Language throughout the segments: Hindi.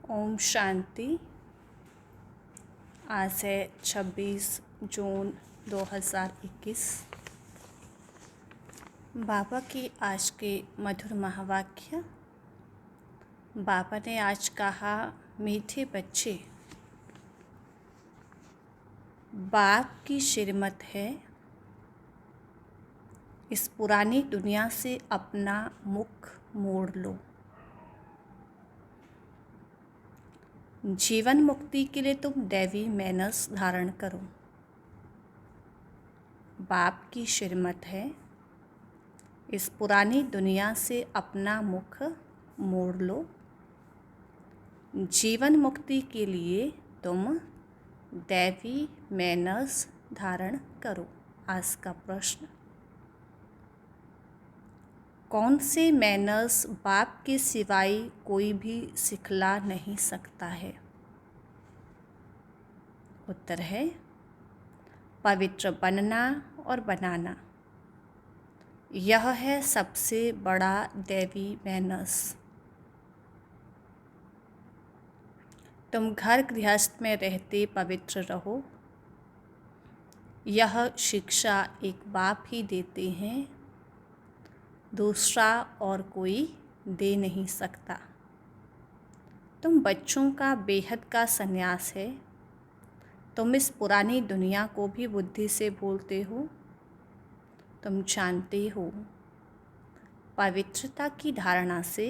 ओम शांति। आज है 26 जून 2021। बाबा की आज के मधुर महावाक्य। बाबा ने आज कहा, मीठे बच्चे, बाप की श्रीमत है, इस पुरानी दुनिया से अपना मुख मोड़ लो। जीवन मुक्ति के लिए तुम दैवी मैनर्स धारण करो। बाप की श्रीमत है, इस पुरानी दुनिया से अपना मुख मोड़ लो। जीवन मुक्ति के लिए तुम दैवी मैनर्स धारण करो। आज का प्रश्न, कौन से मैनर्स बाप के सिवाय कोई भी सिखला नहीं सकता है? उत्तर है पवित्र बनना और बनाना। यह है सबसे बड़ा दैवी मैनर्स। तुम घर गृहस्थ में रहते पवित्र रहो। यह शिक्षा एक बाप ही देते हैं, दूसरा और कोई दे नहीं सकता। तुम बच्चों का बेहद का संन्यास है। तुम इस पुरानी दुनिया को भी बुद्धि से भूलते हो। तुम जानते हो, पवित्रता की धारणा से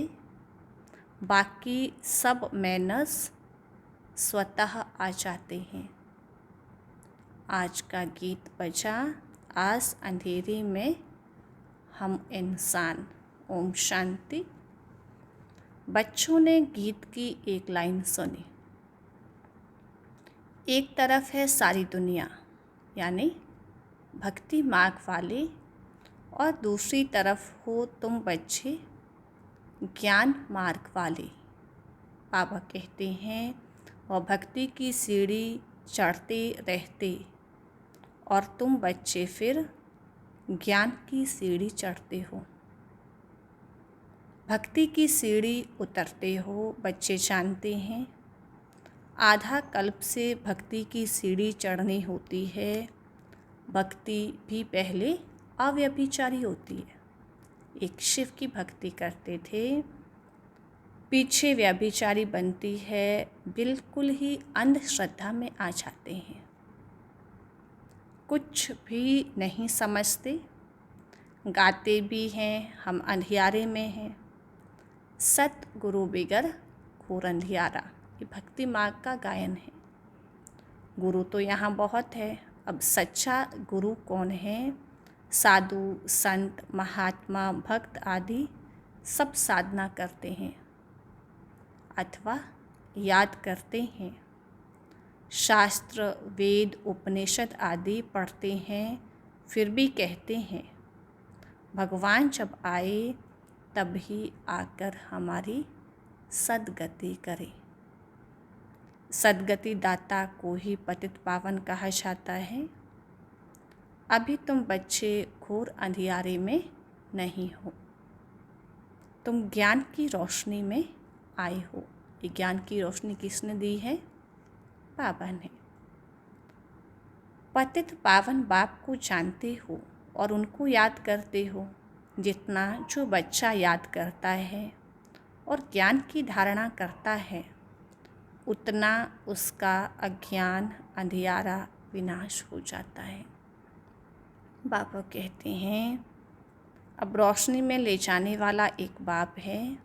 बाकी सब मैनर्स स्वतः आ जाते हैं। आज का गीत बजा, आज अंधेरे में हम इंसान। ओम शांति। बच्चों ने गीत की एक लाइन सुनी। एक तरफ है सारी दुनिया यानी भक्ति मार्ग वाले, और दूसरी तरफ हो तुम बच्चे ज्ञान मार्ग वाले। बाबा कहते हैं, वह भक्ति की सीढ़ी चढ़ते रहते और तुम बच्चे फिर ज्ञान की सीढ़ी चढ़ते हो। भक्ति की सीढ़ी उतरते हो। बच्चे जानते हैं, आधा कल्प से भक्ति की सीढ़ी चढ़नी होती है। भक्ति भी पहले अव्यभिचारी होती है। एक शिव की भक्ति करते थे, पीछे व्यभिचारी बनती है, बिल्कुल ही अंधश्रद्धा में आ जाते हैं, कुछ भी नहीं समझते। गाते भी हैं, हम अंधियारे में हैं, सतगुरु बिगर घोर अंधियारा। ये भक्ति मार्ग का गायन है। गुरु तो यहाँ बहुत है, अब सच्चा गुरु कौन है? साधु, संत, महात्मा, भक्त आदि सब साधना करते हैं अथवा याद करते हैं। शास्त्र, वेद, उपनिषद आदि पढ़ते हैं, फिर भी कहते हैं, भगवान जब आए तभी आकर हमारी सद्गति करे। सद्गति दाता को ही पतित पावन कहा जाता है। अभी तुम बच्चे घोर अंधियारे में नहीं हो, तुम ज्ञान की रोशनी में आए हो। ये ज्ञान की रोशनी किसने दी है? बाबा ने। पतित पावन बाप को जानते हो और उनको याद करते हो। जितना जो बच्चा याद करता है और ज्ञान की धारणा करता है, उतना उसका अज्ञान अंधियारा विनाश हो जाता है। बाबा कहते हैं, अब रोशनी में ले जाने वाला एक बाप है।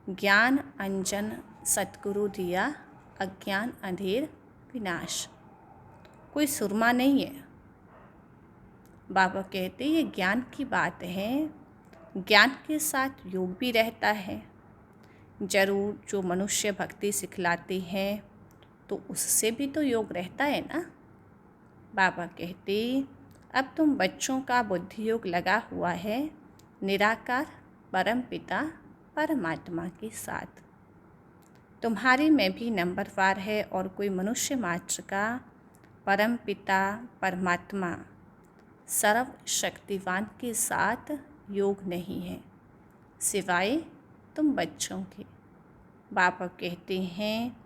ज्ञान अंजन सतगुरु दिया, अज्ञान अंधेर विनाश। कोई सुरमा नहीं है। बाबा कहते ये ज्ञान की बात है। ज्ञान के साथ योग भी रहता है। जरूर जो मनुष्य भक्ति सिखलाते हैं तो उससे भी तो योग रहता है ना। बाबा कहते, अब तुम बच्चों का बुद्धि योग लगा हुआ है निराकार परम पिता परमात्मा के साथ। तुम्हारे में भी नंबरवार है और कोई मनुष्य मात्र का परम पिता परमात्मा सर्वशक्तिवान के साथ योग नहीं है, सिवाय तुम बच्चों के। बाबा कहते हैं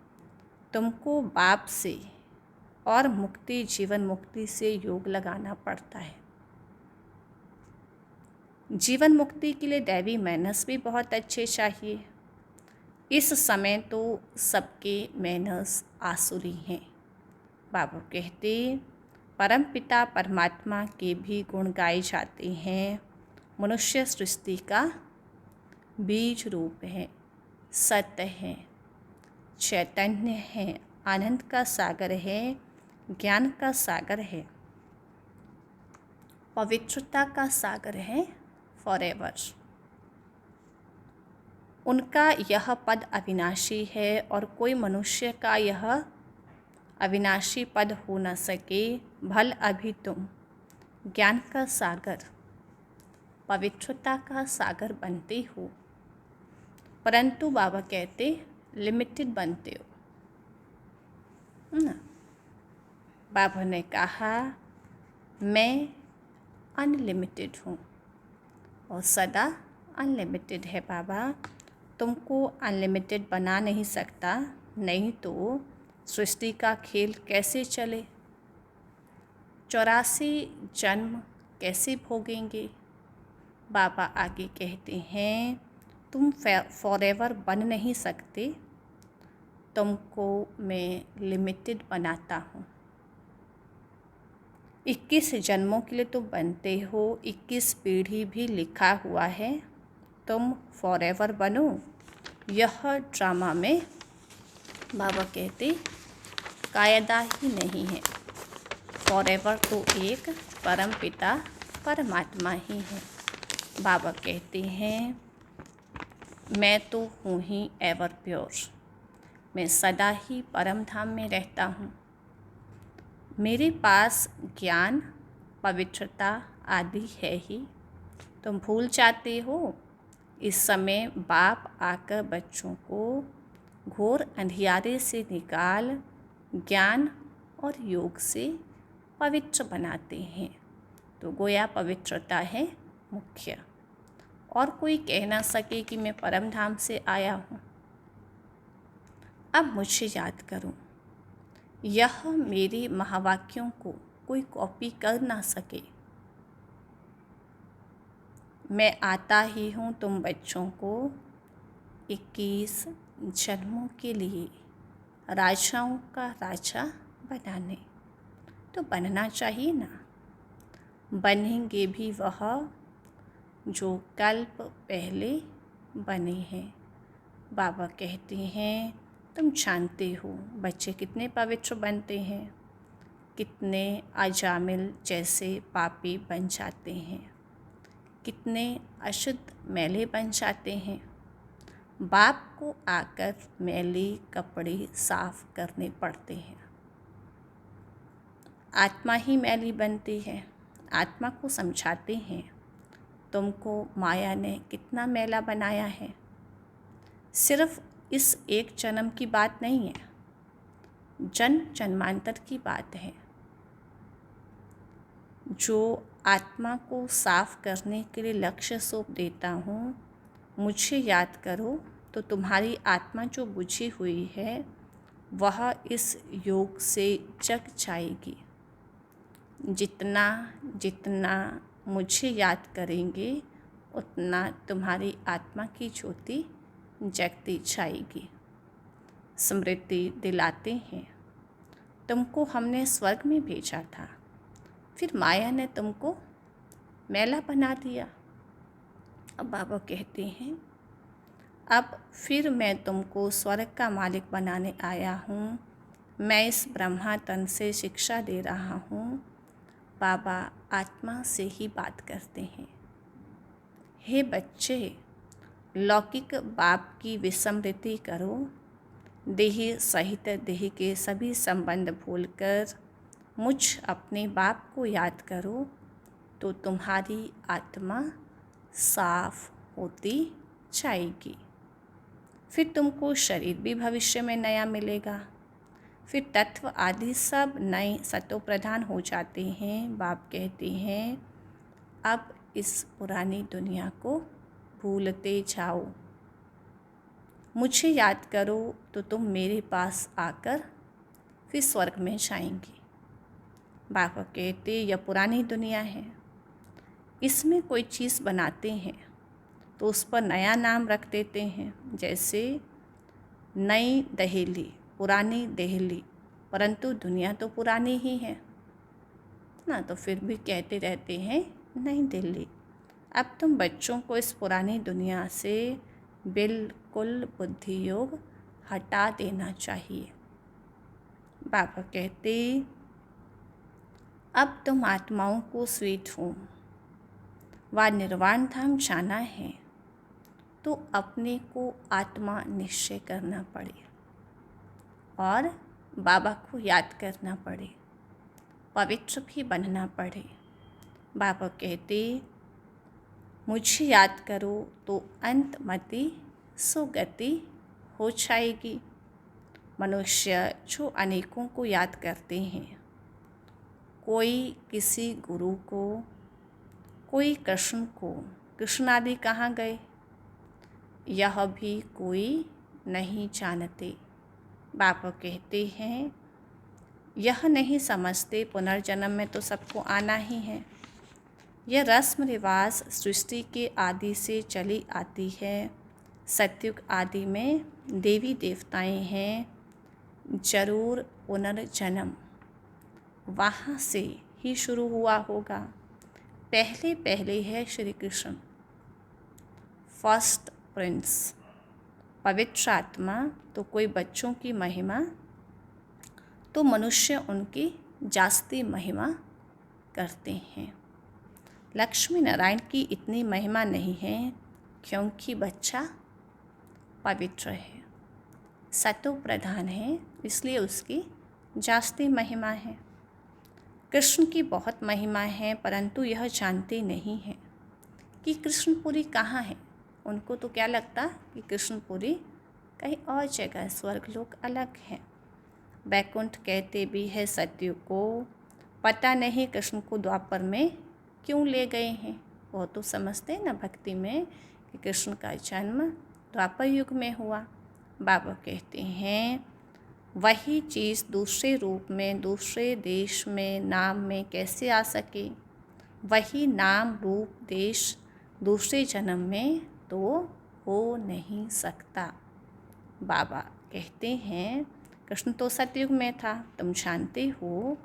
तुमको बाप से और मुक्ति जीवन मुक्ति से योग लगाना पड़ता है। जीवन मुक्ति के लिए दैवी मैनर्स भी बहुत अच्छे चाहिए। इस समय तो सबके मैनर्स आसुरी हैं। बाबा कहते परम पिता परमात्मा के भी गुण गाए जाते हैं। मनुष्य सृष्टि का बीज रूप है, सत्य है, चैतन्य है, आनंद का सागर है, ज्ञान का सागर है, पवित्रता का सागर है, फॉरएवर। उनका यह पद अविनाशी है और कोई मनुष्य का यह अविनाशी पद हो न सके। भल अभी तुम ज्ञान का सागर, पवित्रता का सागर बनते हो, परंतु बाबा कहते लिमिटेड बनते हो ना। बाबा ने कहा मैं अनलिमिटेड हूँ और सदा अनलिमिटेड है। बाबा तुमको अनलिमिटेड बना नहीं सकता, नहीं तो सृष्टि का खेल कैसे चले, 84 जन्म कैसे भोगेंगे। बाबा आगे कहते हैं तुम फॉरएवर बन नहीं सकते, तुमको मैं लिमिटेड बनाता हूँ। 21 जन्मों के लिए तो बनते हो, 21 पीढ़ी भी लिखा हुआ है, तुम फॉरएवर बनो। यह ड्रामा में बाबा कहते कायदा ही नहीं है। फॉरएवर तो एक परम पिता परमात्मा ही है। बाबा कहते हैं मैं तो हूँ ही एवर प्योर, मैं सदा ही परम धाम में रहता हूँ। मेरे पास ज्ञान पवित्रता आदि है ही, तुम भूल जाते हो। इस समय बाप आकर बच्चों को घोर अंधियारे से निकाल ज्ञान और योग से पवित्र बनाते हैं। तो गोया पवित्रता है मुख्य, और कोई कह ना सके कि मैं परम धाम से आया हूँ। अब मुझे याद करो, यह मेरे महावाक्यों को कोई कॉपी कर ना सके। मैं आता ही हूँ तुम बच्चों को 21 जन्मों के लिए राजाओं का राजा बनाने। तो बनना चाहिए ना, बनेंगे भी वह जो कल्प पहले बने हैं। बाबा कहते हैं तुम जानते हो बच्चे कितने पवित्र बनते हैं, कितने अजामिल जैसे पापी बन जाते हैं, कितने अशुद्ध मैले बन जाते हैं। बाप को आकर मैले कपड़े साफ करने पड़ते हैं। आत्मा ही मैली बनती है। आत्मा को समझाते हैं तुमको माया ने कितना मैला बनाया है। सिर्फ इस एक जन्म की बात नहीं है, जन्म जन्मांतर की बात है। जो आत्मा को साफ करने के लिए लक्ष्य सौंप देता हूँ, मुझे याद करो तो तुम्हारी आत्मा जो बुझी हुई है वह इस योग से जग जाएगी। जितना जितना मुझे याद करेंगे उतना तुम्हारी आत्मा की ज्योति जगती जाएगी। स्मृति दिलाते हैं तुमको हमने स्वर्ग में भेजा था, फिर माया ने तुमको मैला बना दिया। अब बाबा कहते हैं अब फिर मैं तुमको स्वर्ग का मालिक बनाने आया हूँ। मैं इस ब्रह्मा तन से शिक्षा दे रहा हूँ। बाबा आत्मा से ही बात करते हैं। हे बच्चे, लौकिक बाप की विस्मृति करो, देह सहित देह के सभी संबंध भूलकर मुझ अपने बाप को याद करो, तो तुम्हारी आत्मा साफ होती जाएगी। फिर तुमको शरीर भी भविष्य में नया मिलेगा। फिर तत्व आदि सब नए सतो प्रधान हो जाते हैं। बाप कहते हैं अब इस पुरानी दुनिया को भूलते जाओ। मुझे याद करो तो तुम मेरे पास आकर फिर स्वर्ग में जाएंगी। बाबा कहते यह पुरानी दुनिया है, इसमें कोई चीज़ बनाते हैं तो उस पर नया नाम रख देते हैं, जैसे नई दहली, पुरानी दिल्ली, परंतु दुनिया तो पुरानी ही है ना, तो फिर भी कहते रहते हैं नई दिल्ली। अब तुम बच्चों को इस पुरानी दुनिया से बिल्कुल बुद्धि योग हटा देना चाहिए। बाबा कहते अब तुम आत्माओं को स्वीट होम व निर्वाण धाम जाना है तो अपने को आत्मा निश्चय करना पड़े और बाबा को याद करना पड़े, पवित्र भी बनना पड़े। बाबा कहते मुझे याद करो तो अंतमति सुगति हो जाएगी। मनुष्य जो अनेकों को याद करते हैं, कोई किसी गुरु को, कोई कृष्ण को, कृष्ण आदि कहाँ गए यह भी कोई नहीं जानते। बाबा कहते हैं यह नहीं समझते पुनर्जन्म में तो सबको आना ही है। यह रस्म रिवाज सृष्टि के आदि से चली आती है। सतयुग आदि में देवी देवताएं हैं, जरूर पुनर्जन्म वहाँ से ही शुरू हुआ होगा। पहले पहले है श्री कृष्ण, फर्स्ट प्रिंस, पवित्र आत्मा, तो कोई बच्चों की महिमा तो मनुष्य उनकी जास्ती महिमा करते हैं। लक्ष्मी नारायण की इतनी महिमा नहीं है क्योंकि बच्चा पवित्र है, सतो प्रधान है, इसलिए उसकी जास्ती महिमा है। कृष्ण की बहुत महिमा है, परंतु यह जानते नहीं हैं कि कृष्णपुरी कहाँ है। उनको तो क्या लगता कि कृष्णपुरी कहीं और जगह, स्वर्गलोक अलग है। बैकुंठ कहते भी है सतयुग को, पता नहीं कृष्ण को द्वापर में क्यों ले गए हैं। वो तो समझते हैं ना भक्ति में कि कृष्ण का जन्म द्वापर युग में हुआ। बाबा कहते हैं वही चीज़ दूसरे रूप में, दूसरे देश में, नाम में कैसे आ सके। वही नाम रूप देश दूसरे जन्म में तो हो नहीं सकता। बाबा कहते हैं कृष्ण तो सतयुग में था, तुम जानते हो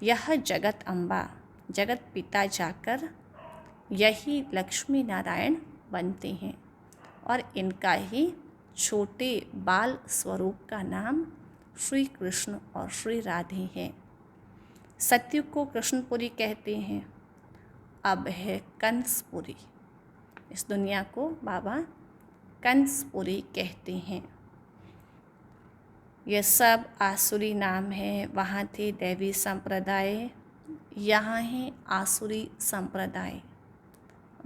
यह जगत अम्बा, जगत पिता जाकर यही लक्ष्मी नारायण बनते हैं और इनका ही छोटे बाल स्वरूप का नाम श्री कृष्ण और श्री राधे है। सतयुग को कृष्णपुरी कहते हैं, अब है कंसपुरी। इस दुनिया को बाबा कंसपुरी कहते हैं। यह सब आसुरी नाम है। वहाँ थे दैवी संप्रदाय, यहाँ है आसुरी संप्रदाय।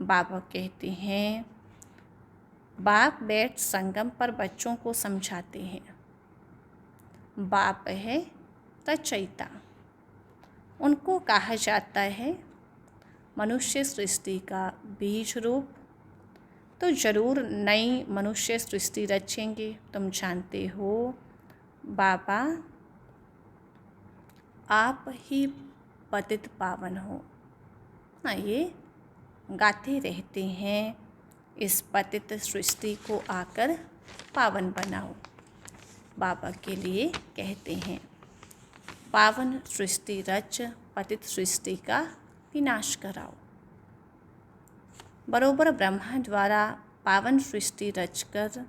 बाबा कहते हैं बाप बैठ संगम पर बच्चों को समझाते हैं। बाप है रचयिता, उनको कहा जाता है मनुष्य सृष्टि का बीज रूप, तो ज़रूर नई मनुष्य सृष्टि रचेंगे। तुम जानते हो बाबा आप ही पतित पावन हो, हाँ ये गाते रहते हैं, इस पतित सृष्टि को आकर पावन बनाओ। बाबा के लिए कहते हैं पावन सृष्टि रच, पतित सृष्टि का विनाश कराओ। बरोबर ब्रह्मा द्वारा पावन सृष्टि रचकर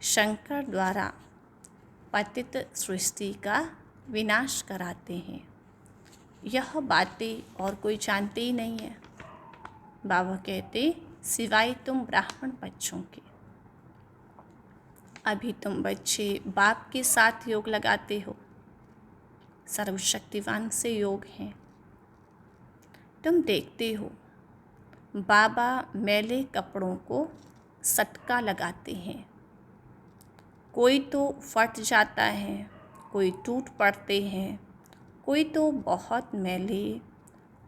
शंकर द्वारा पतित सृष्टि का विनाश कराते हैं। यह बातें और कोई जानते ही नहीं है। बाबा कहते सिवाय तुम ब्राह्मण बच्चों के। अभी तुम बच्चे बाप के साथ योग लगाते हो, सर्वशक्तिवान से योग है। तुम देखते हो बाबा मैले कपड़ों को सटका लगाते हैं, कोई तो फट जाता है, कोई टूट पड़ते हैं, कोई तो बहुत मैले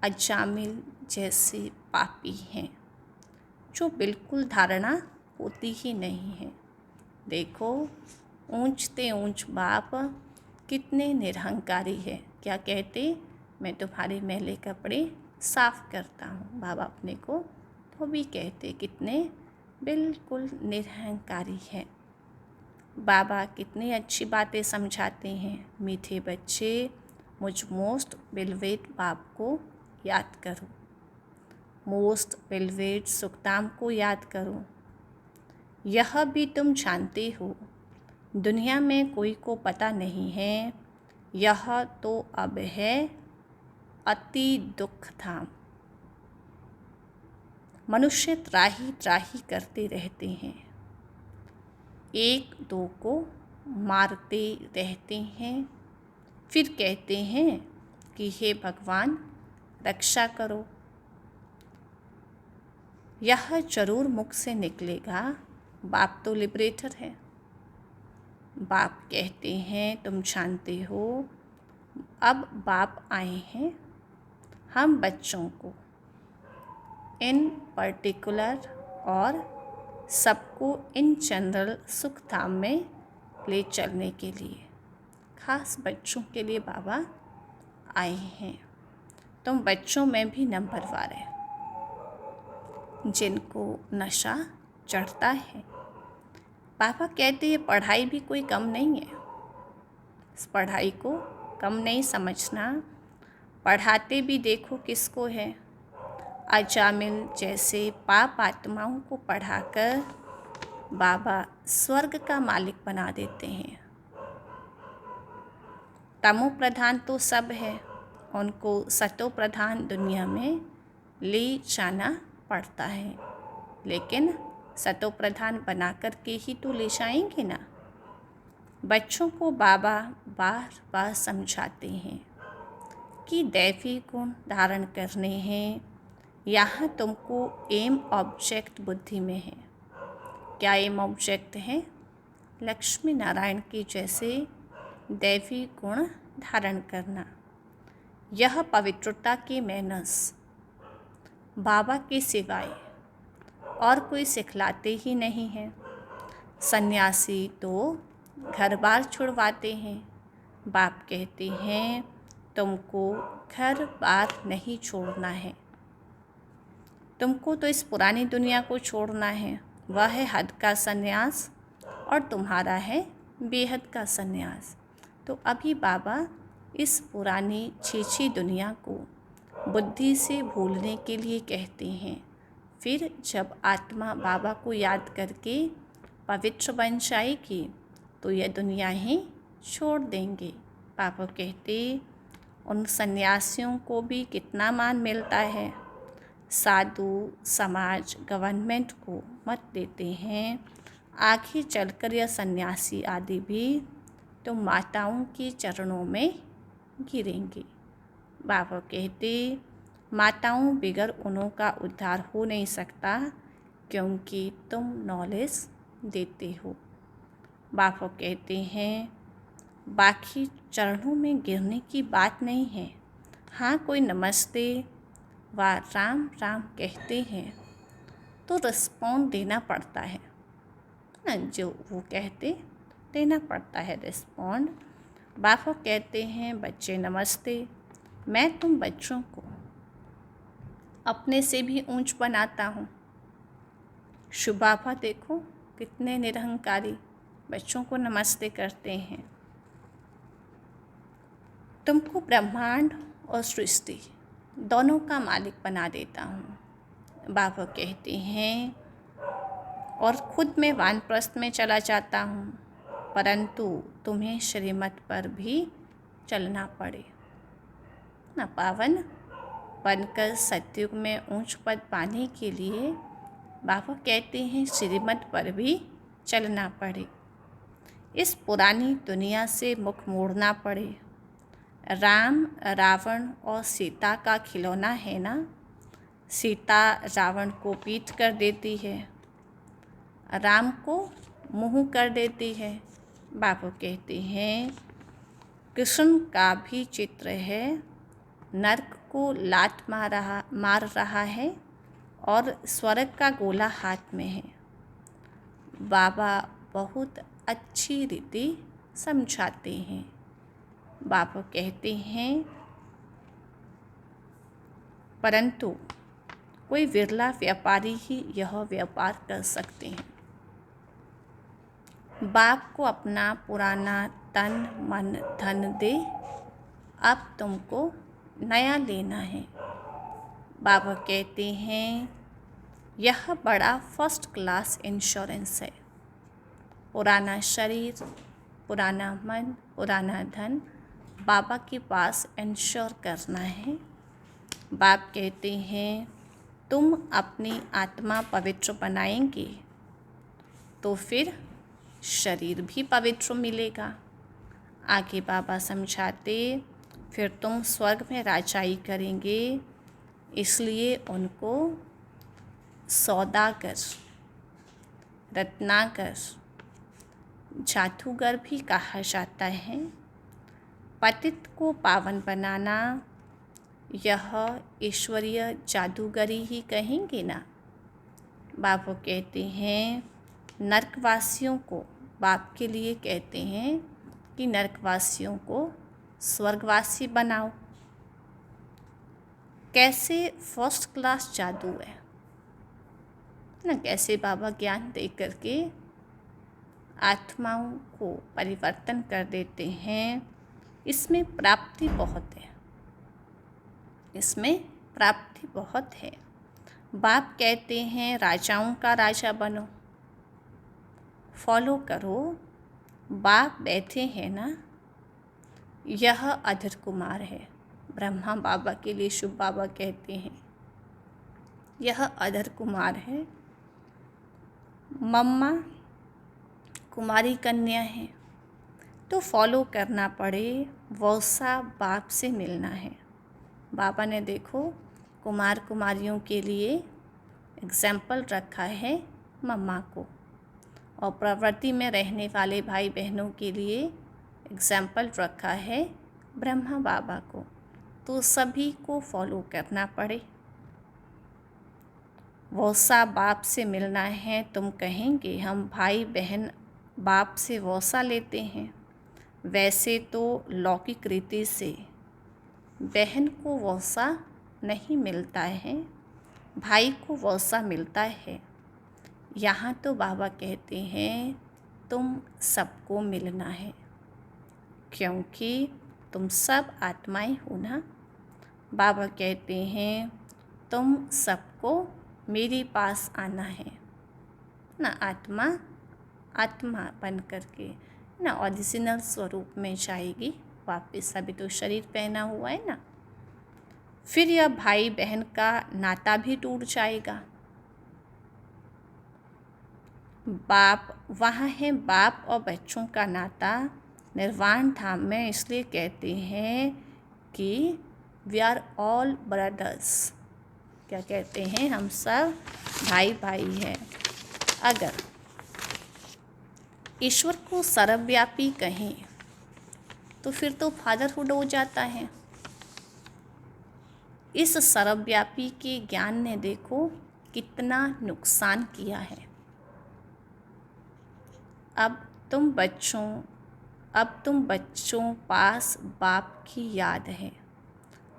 अजामिल जैसे पापी हैं जो बिल्कुल धारणा होती ही नहीं है। देखो ऊंचते ऊंच बाप कितने निरहंकारी है। क्या कहते, मैं तुम्हारे मैले कपड़े साफ करता हूँ। बाबा अपने को तो भी कहते कितने बिल्कुल निरहंकारी है। बाबा कितनी अच्छी बातें समझाते हैं। मीठे बच्चे, मुझ मोस्ट बिलवेट बाप को याद करो, मोस्ट बिलवेट सुखदाम को याद करो। यह भी तुम जानते हो, दुनिया में कोई को पता नहीं है, यह तो अब है अति दुख धाम। मनुष्य त्राही त्राही करते रहते हैं, एक दो को मारते रहते हैं, फिर कहते हैं कि हे भगवान रक्षा करो। यह जरूर मुख से निकलेगा, बाप तो लिबरेटर है। बाप कहते हैं तुम जानते हो, अब बाप आए हैं हम बच्चों को इन पर्टिकुलर और सबको इन जनरल सुख धाम में ले चलने के लिए, खास बच्चों के लिए बाबा आए हैं। तुम बच्चों में भी नंबरवार है जिनको नशा चढ़ता है। पापा कहते हैं पढ़ाई भी कोई कम नहीं है, इस पढ़ाई को कम नहीं समझना। पढ़ाते भी देखो किसको है, अजामिल जैसे पाप आत्माओं को पढ़ाकर बाबा स्वर्ग का मालिक बना देते हैं। तमो प्रधान तो सब है, उनको सतो प्रधान दुनिया में ले जाना पड़ता है, लेकिन सतो प्रधान बना कर के ही तो ले जाएंगे ना। बच्चों को बाबा बार बार समझाते हैं कि दैवी गुण धारण करने हैं। यहाँ तुमको एम ऑब्जेक्ट बुद्धि में है। क्या एम ऑब्जेक्ट है? लक्ष्मी नारायण के जैसे दैवी गुण धारण करना। यह पवित्रता के मैनर्स बाबा के सिवाय और कोई सिखलाते ही नहीं हैं। सन्यासी तो घर बार छुड़वाते हैं। बाप कहते हैं तुमको घर बार नहीं छोड़ना है, तुमको तो इस पुरानी दुनिया को छोड़ना है। वह है हद का सन्यास और तुम्हारा है बेहद का सन्यास। तो अभी बाबा इस पुरानी छीछी दुनिया को बुद्धि से भूलने के लिए कहते हैं। फिर जब आत्मा बाबा को याद करके पवित्र बन जाएगी तो यह दुनिया ही छोड़ देंगे। पापा कहते उन सन्यासियों को भी कितना मान मिलता है। साधु समाज गवर्नमेंट को मत देते हैं। आगे चलकर यह सन्यासी आदि भी तो माताओं के चरणों में गिरेंगे। बाबा कहते माताओं बिगर उन्हों का उद्धार हो नहीं सकता, क्योंकि तुम नॉलेज देते हो। बाबा कहते हैं बाकी चरणों में गिरने की बात नहीं है। हाँ, कोई नमस्ते व राम राम कहते हैं तो रिस्पॉन्ड देना पड़ता है ना, जो वो कहते देना पड़ता है रिस्पॉन्ड। बाबा कहते हैं बच्चे नमस्ते, मैं तुम बच्चों को अपने से भी ऊंच बनाता हूँ। शुभाभा देखो कितने निरहंकारी बच्चों को नमस्ते करते हैं। तुमको ब्रह्मांड और सृष्टि दोनों का मालिक बना देता हूँ। बाबा कहते हैं और खुद मैं वानप्रस्थ में चला जाता हूँ, परंतु तुम्हें श्रीमत पर भी चलना पड़े ना। पावन बनकर सतयुग में ऊंच पद पाने के लिए बाबा कहते हैं श्रीमत पर भी चलना पड़े, इस पुरानी दुनिया से मुख मोड़ना पड़े। राम रावण और सीता का खिलौना है ना। सीता रावण को पीट कर देती है, राम को मुँह कर देती है। बाबा कहते हैं कृष्ण का भी चित्र है, नरक को लात मार रहा है और स्वर्ग का गोला हाथ में है। बाबा बहुत अच्छी रीति समझाते हैं। बाबा कहते हैं परंतु कोई विरला व्यापारी ही यह व्यापार कर सकते हैं। बाप को अपना पुराना तन मन धन दे, अब तुमको नया लेना है। बाबा कहते हैं यह बड़ा फर्स्ट क्लास इंश्योरेंस है। पुराना शरीर, पुराना मन, पुराना धन बाबा के पास इंश्योर करना है। बाप कहते हैं तुम अपनी आत्मा पवित्र बनाएंगे तो फिर शरीर भी पवित्र मिलेगा। आगे बाबा समझाते फिर तुम स्वर्ग में राजाई करेंगे, इसलिए उनको सौदागर, रत्नाकर, जादूगर भी कहा जाता है। पतित को पावन बनाना यह ईश्वरीय जादूगरी ही कहेंगे ना। बाबा कहते हैं नरकवासियों को, बाप के लिए कहते हैं कि नरकवासियों को स्वर्गवासी बनाओ। कैसे फर्स्ट क्लास जादू है ना, कैसे बाबा ज्ञान दे करके आत्माओं को परिवर्तन कर देते हैं। इसमें प्राप्ति बहुत है, इसमें प्राप्ति बहुत है। बाप कहते हैं राजाओं का राजा बनो, फॉलो करो। बाप बैठे हैं ना, यह अधर कुमार है। ब्रह्मा बाबा के लिए शुभ बाबा कहते हैं यह अधर कुमार है। मम्मा कुमारी कन्या है, तो फॉलो करना पड़े, वैसा बाप से मिलना है। बाबा ने देखो कुमार कुमारियों के लिए एग्जाम्पल रखा है मम्मा को, और प्रवृत्ति में रहने वाले भाई बहनों के लिए एग्जाम्पल रखा है ब्रह्मा बाबा को। तो सभी को फॉलो करना पड़े। वैसा बाप से मिलना है। तुम कहेंगे हम भाई बहन बाप से वैसा लेते हैं, वैसे तो लौकिक रीति से बहन को वैसा नहीं मिलता है, भाई को वैसा मिलता है। यहाँ तो बाबा कहते हैं तुम सबको मिलना है, क्योंकि तुम सब आत्माएं हो ना। बाबा कहते हैं तुम सबको मेरे पास आना है ना, आत्मा आत्मा बन करके ना ओरिजिनल स्वरूप में जाएगी वापस। अभी तो शरीर पहना हुआ है ना, फिर यह भाई बहन का नाता भी टूट जाएगा। बाप वहाँ है, बाप और बच्चों का नाता निर्वाण धाम में, इसलिए कहते हैं कि वी आर ऑल ब्रदर्स। क्या कहते हैं, हम सब भाई भाई हैं। अगर ईश्वर को सर्वव्यापी कहें तो फिर तो फादरहुड हो जाता है। इस सर्वव्यापी के ज्ञान ने देखो कितना नुकसान किया है। अब तुम बच्चों पास बाप की याद है।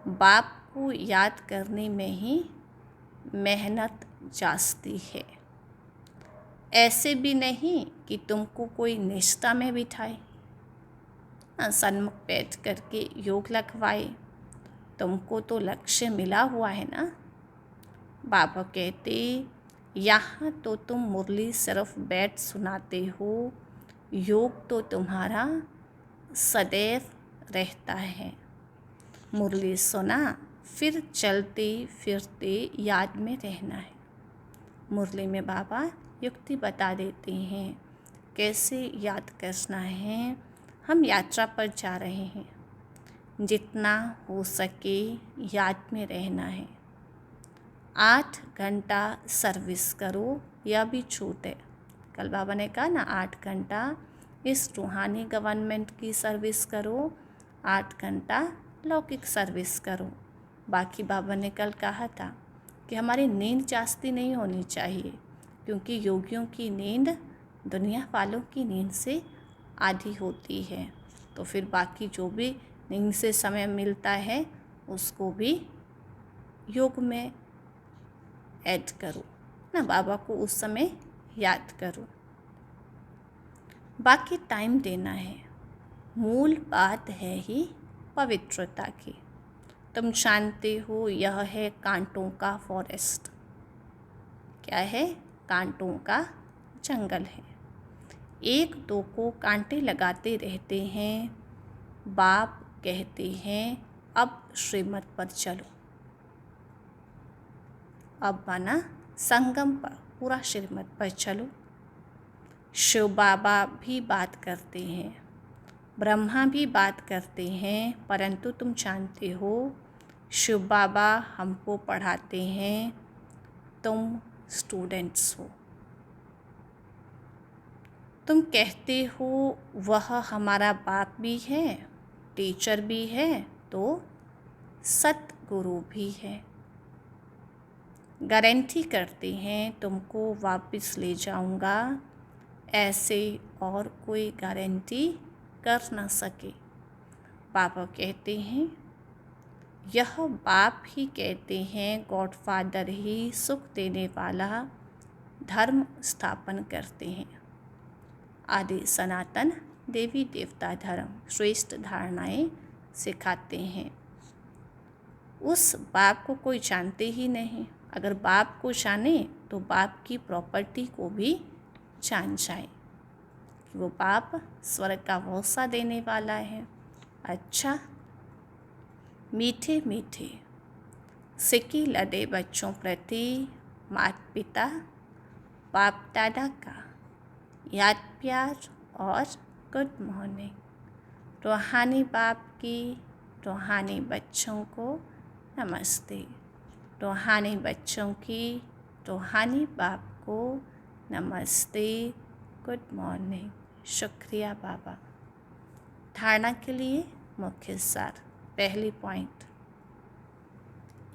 बाप को याद करने में ही मेहनत जाती है। ऐसे भी नहीं कि तुमको कोई निष्ठा में बिठाए, सन्मुख बैठ करके योग लगवाए। तुमको तो लक्ष्य मिला हुआ है ना। बाबा कहते यहाँ तो तुम मुरली सिर्फ बैठ सुनाते हो, योग तो तुम्हारा सदैव रहता है। मुरली सुना, फिर चलते फिरते याद में रहना है। मुरली में बाबा युक्ति बता देते हैं कैसे याद करना है। हम यात्रा पर जा रहे हैं, जितना हो सके याद में रहना है। 8 घंटा सर्विस करो, यह भी छूट है। कल बाबा ने कहा ना 8 घंटा इस रूहानी गवर्नमेंट की सर्विस करो, 8 घंटा लौकिक सर्विस करो। बाकी बाबा ने कल कहा था कि हमारी नींद जास्ती नहीं होनी चाहिए, क्योंकि योगियों की नींद दुनिया वालों की नींद से आधी होती है। तो फिर बाकी जो भी नींद से समय मिलता है उसको भी योग में ऐड करो ना, बाबा को उस समय याद करो। बाकी टाइम देना है। मूल बात है ही पवित्रता की। तुम जानते हो यह है कांटों का फॉरेस्ट। क्या है? कांटों का जंगल है। एक दो को कांटे लगाते रहते हैं। बाप कहते हैं अब श्रीमत पर चलो। अब माना संगम पर, पूरा श्रीमत पर चलो। शिव बाबा भी बात करते हैं, ब्रह्मा भी बात करते हैं, परंतु तुम जानते हो शिव बाबा हमको पढ़ाते हैं, तुम स्टूडेंट्स हो। तुम कहते हो वह हमारा बाप भी है, टीचर भी है, तो सतगुरु भी है। गारंटी करते हैं तुमको वापस ले जाऊंगा, ऐसे और कोई गारंटी कर ना सके। पापा कहते हैं, यह बाप ही कहते हैं, गॉडफादर ही सुख देने वाला धर्म स्थापन करते हैं। आदि सनातन देवी देवता धर्म श्रेष्ठ धारणाएं सिखाते हैं। उस बाप को कोई जानते ही नहीं। अगर बाप को जाने तो बाप की प्रॉपर्टी को भी जान जाए कि वो बाप स्वर्ग का वसा देने वाला है। अच्छा, मीठे मीठे सिक्की लदे बच्चों प्रति माता पिता बाप दादा का याद प्यार और गुड मॉर्निंग। रूहानी बाप की रूहानी बच्चों को नमस्ते। रूहानी बच्चों की रूहानी बाप को नमस्ते, गुड मॉर्निंग। शुक्रिया बाबा। धारणा के लिए मुख्य सार। पहली पॉइंट,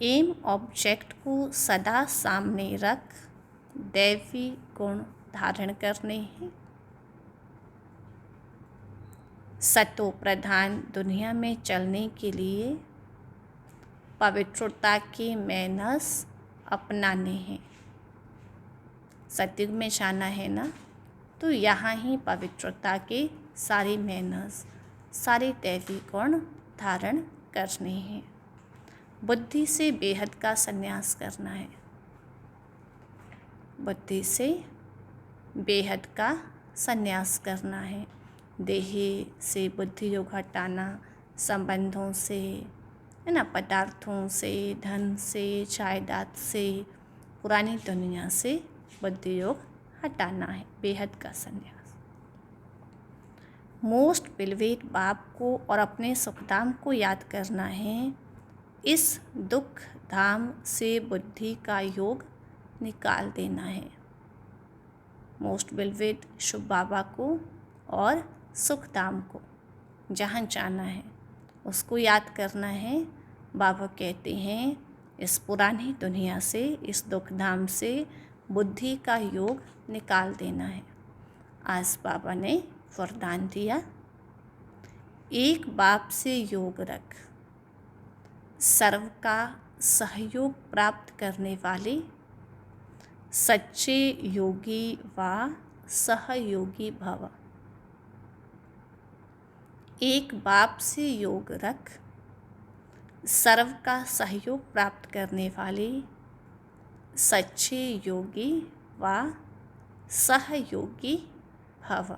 एम ऑब्जेक्ट को सदा सामने रख दैवी गुण धारण करने हैं। सतो प्रधान दुनिया में चलने के लिए पवित्रता के मैनर्स अपनाने हैं। सतयुग में जाना है ना, तो यहाँ ही पवित्रता के सारे मैनर्स, सारे दैवी गुण धारण करने हैं। बुद्धि से बेहद का संन्यास करना है। बुद्धि से बेहद का संन्यास करना है। देही से बुद्धि योग हटाना, संबंधों से, है ना, पदार्थों से, धन से, जायदाद से, पुरानी दुनिया से बुद्धि योग हटाना है। बेहद का संन्यास। मोस्ट बिलवेट बाप को और अपने सुखधाम को याद करना है। इस दुख धाम से बुद्धि का योग निकाल देना है। मोस्ट बिलवेट शिव बाबा को और सुखधाम को जहाँ जाना है उसको याद करना है। बाबा कहते हैं इस पुरानी दुनिया से, इस दुख धाम से बुद्धि का योग निकाल देना है। आज बाबा ने वरदान दिया, एक बाप से योग रख, सर्व का सहयोग प्राप्त करने वाले सच्चे योगी व सहयोगी भव। एक बाप से योग रख, सर्व का सहयोग प्राप्त करने वाले सच्चे योगी व सहयोगी भव।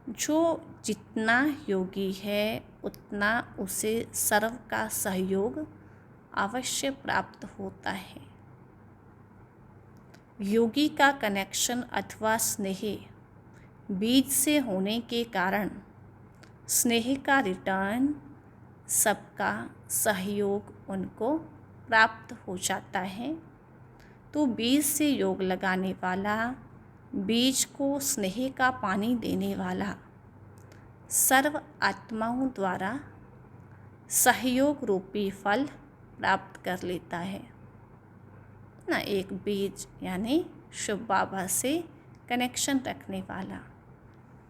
जो जितना योगी है उतना उसे सर्व का सहयोग अवश्य प्राप्त होता है। योगी का कनेक्शन अथवा स्नेह बीज से होने के कारण स्नेह का रिटर्न, सबका सहयोग उनको प्राप्त हो जाता है। तो बीज से योग लगाने वाला, बीज को स्नेह का पानी देने वाला सर्व आत्माओं द्वारा सहयोग रूपी फल प्राप्त कर लेता है ना। एक बीज यानी शिव बाबा से कनेक्शन रखने वाला,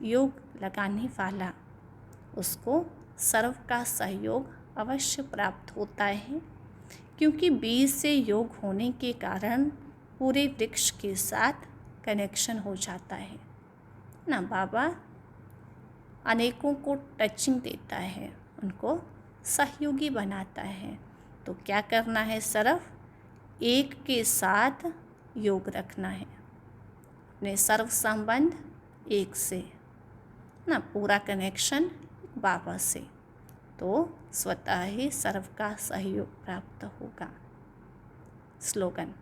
योग लगाने वाला, उसको सर्व का सहयोग अवश्य प्राप्त होता है, क्योंकि बीज से योग होने के कारण पूरे वृक्ष के साथ कनेक्शन हो जाता है ना। बाबा अनेकों को टचिंग देता है, उनको सहयोगी बनाता है। तो क्या करना है, सिर्फ एक के साथ योग रखना है, अपने सर्व संबंध एक से ना, पूरा कनेक्शन बाबा से, तो स्वतः ही सर्व का सहयोग प्राप्त होगा। स्लोगन: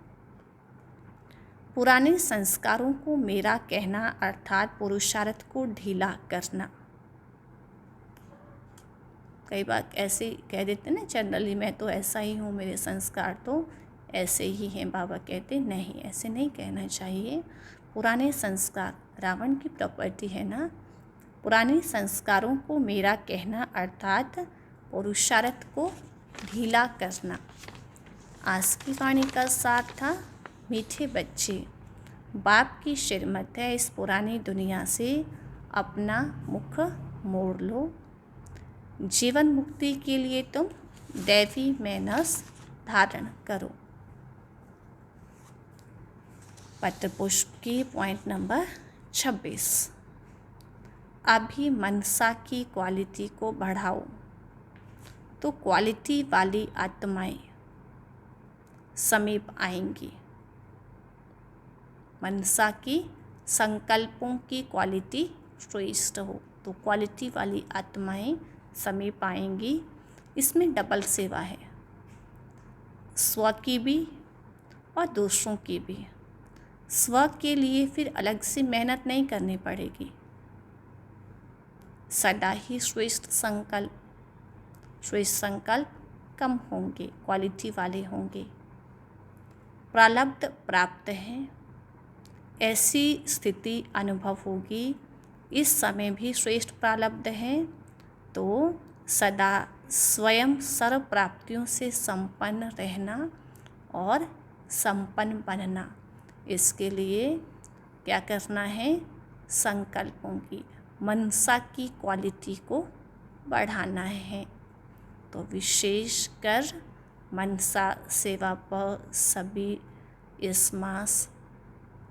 पुराने संस्कारों को मेरा कहना अर्थात पुरुषार्थ को ढीला करना। कई बार ऐसे कह देते ना जनरली, मैं तो ऐसा ही हूँ, मेरे संस्कार तो ऐसे ही हैं। बाबा कहते नहीं, ऐसे नहीं कहना चाहिए। पुराने संस्कार रावण की प्रॉपर्टी है ना। पुराने संस्कारों को मेरा कहना अर्थात पुरुषार्थ को ढीला करना। आज की वाणी का सार था, मीठे बच्चे, बाप की शिरमत है, इस पुरानी दुनिया से अपना मुख मोड़ लो। जीवन मुक्ति के लिए तुम दैवी मैनस धारण करो। पत्र पुष्प की पॉइंट नंबर 26। अभी मनसा की क्वालिटी को बढ़ाओ तो क्वालिटी वाली आत्माएं समीप आएंगी। मनसा की संकल्पों की क्वालिटी श्रेष्ठ हो तो क्वालिटी वाली आत्माएं समीप आएंगी। इसमें डबल सेवा है, स्व की भी और दूसरों की भी। स्व के लिए फिर अलग से मेहनत नहीं करनी पड़ेगी, सदा ही श्रेष्ठ संकल्प कम होंगे, क्वालिटी वाले होंगे। प्रारब्ध प्राप्त है, ऐसी स्थिति अनुभव होगी। इस समय भी श्रेष्ठ प्रारब्ध है, तो सदा स्वयं सर्व प्राप्तियों से संपन्न रहना और संपन्न बनना। इसके लिए क्या करना है, संकल्पों की, मनसा की क्वालिटी को बढ़ाना है। तो विशेषकर मनसा सेवा पर सभी इस मास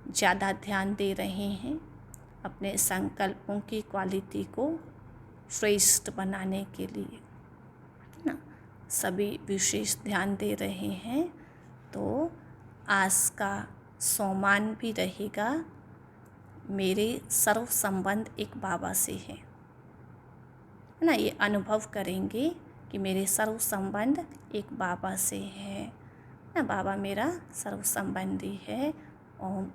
ज़्यादा ध्यान दे रहे हैं, अपने संकल्पों की क्वालिटी को श्रेष्ठ बनाने के लिए ना, सभी विशेष ध्यान दे रहे हैं। तो आज का सोमान भी रहेगा, मेरे सर्व संबंध एक बाबा से है ना। ये अनुभव करेंगे कि मेरे सर्व संबंध एक बाबा से है ना, बाबा मेरा सर्व संबंधी है। ओम